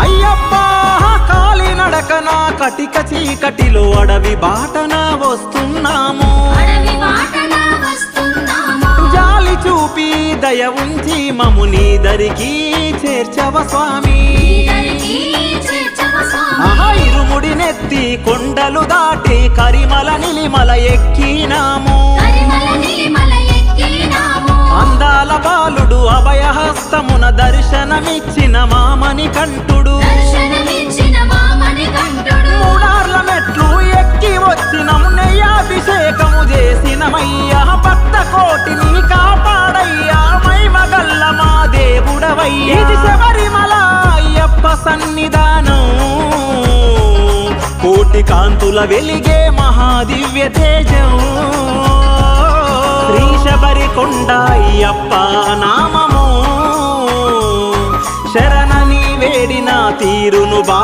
అయ్యప్ప కాలినడకన కటిక చీకటిలో అడవి బాటన వస్తున్నాము, జాలి చూపి దయ ఉంచి మము నీ దరికి చేర్చవ స్వామి. ఇరుముడి నెత్తి కొండలు దాటి కరిమల నిలిమల ఎక్కినాము, అందాల బాలుడు అభయహస్తమున దర్శనమిచ్చిన మామని కంఠుడు. మూడార్ల మెట్లు ఎక్కి వచ్చినం, నెయ్యాభిషేకము చేసినమయ్యా. భక్త కోటిని కాపాడయ్యా, మైమగల్ల మా దేవుడవయ్యా. ఇది శబరిమల అయ్యప్ప సన్నిధానం, కోటి కాంతుల వెలిగే మహాదివ్య తేజం. శ్రీ శబరికొండ అయ్యప్ప నామము, శరణని వేడిన తీరును బా